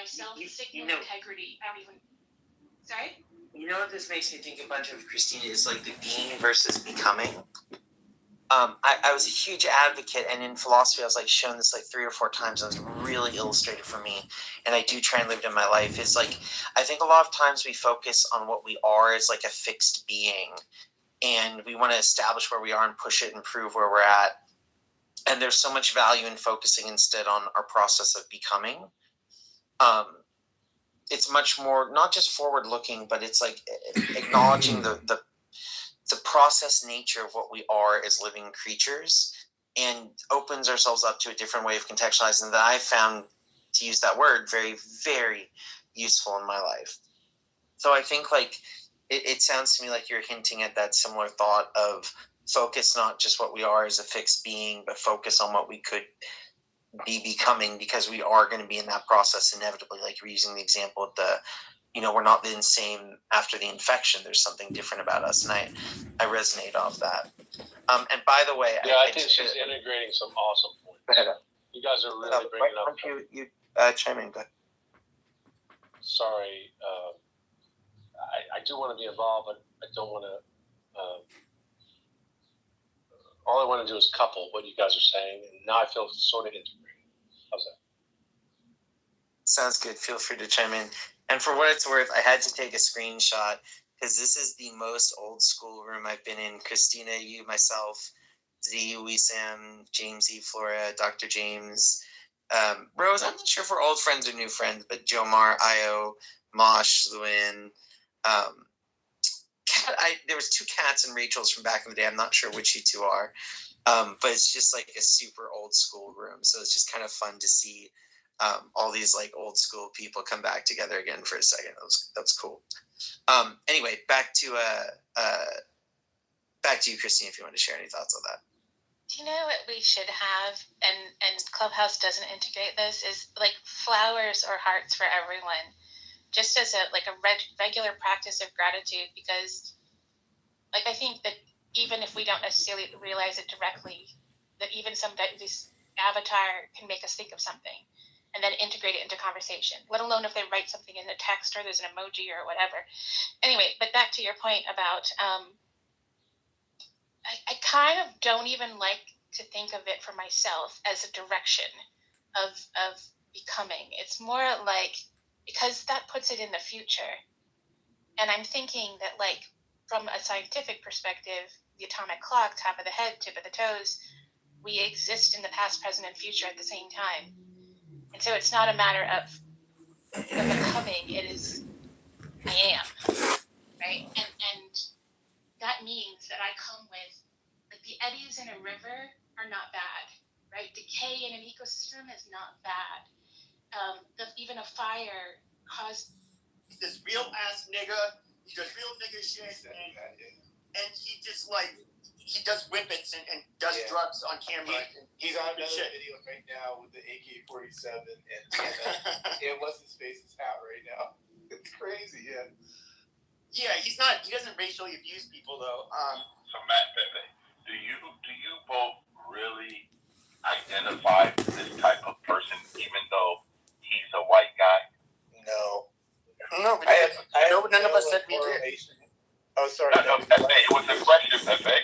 myself, signal integrity. I don't even. Sorry. You know what this makes me think a bunch of, Christina, is like the being versus becoming. I was a huge advocate, and in philosophy, I was like shown this like 3 or 4 times. And it was really illustrated for me, and I do try and live it in my life. Is like I think a lot of times we focus on what we are as like a fixed being, and we want to establish where we are and push it and prove where we're at. And there's so much value in focusing instead on our process of becoming. It's much more not just forward looking, but it's like acknowledging the process nature of what we are as living creatures, and opens ourselves up to a different way of contextualizing that I found, to use that word, very, very useful in my life. So I think like it sounds to me like you're hinting at that similar thought of focus not just what we are as a fixed being, but focus on what we could be becoming, because we are going to be in that process inevitably. Like you're using the example of the, we're not the same after the infection. There's something different about us, and I resonate off that. And by the way, I think she's integrating some awesome points. You guys are really bringing up. You chime in, go ahead. Sorry, I do want to be involved, but I don't want to. All I want to do is couple what you guys are saying, and now I feel sort of integrated. How's that? Sounds good. Feel free to chime in. And for what it's worth, I had to take a screenshot because this is the most old school room I've been in. Christina, you, myself, Z, Sam, James E, Flora, Dr. James, Rose. I'm not sure if we're old friends or new friends, but Jomar, Io, Mosh, Lewin. There was 2 cats and Rachel's from back in the day. I'm not sure which you 2 are, but it's just like a super old school room. So it's just kind of fun to see all these like old school people come back together again for a second. That was cool. Anyway, back to you, Christine, if you want to share any thoughts on that. Do you know what we should have, and Clubhouse doesn't integrate this, is like flowers or hearts for everyone, just as a regular practice of gratitude, because like I think that even if we don't necessarily realize it directly, that even this avatar can make us think of something and then integrate it into conversation, let alone if they write something in the text or there's an emoji or whatever. Anyway, but back to your point about, I kind of don't even like to think of it for myself as a direction of becoming. It's more like, because that puts it in the future. And I'm thinking that like, from a scientific perspective, the atomic clock, top of the head, tip of the toes, we exist in the past, present, and future at the same time. And so it's not a matter of becoming, it is I am, right? And that means that I come with, like the eddies in a river are not bad, right? Decay in an ecosystem is not bad. Even a fire caused... He's this real ass nigga, he does real nigga shit, and he just like, he does whippets and does drugs on camera. He's on another video right now with the AK-47 and what's his face's hat right now. It's crazy, yeah. Yeah, he doesn't racially abuse people though. So Matt, do you both really identify with this type of person, even though he's a white guy? No. No, but none of us said we did. Oh, sorry. No, Pepe, it was a question, Pepe.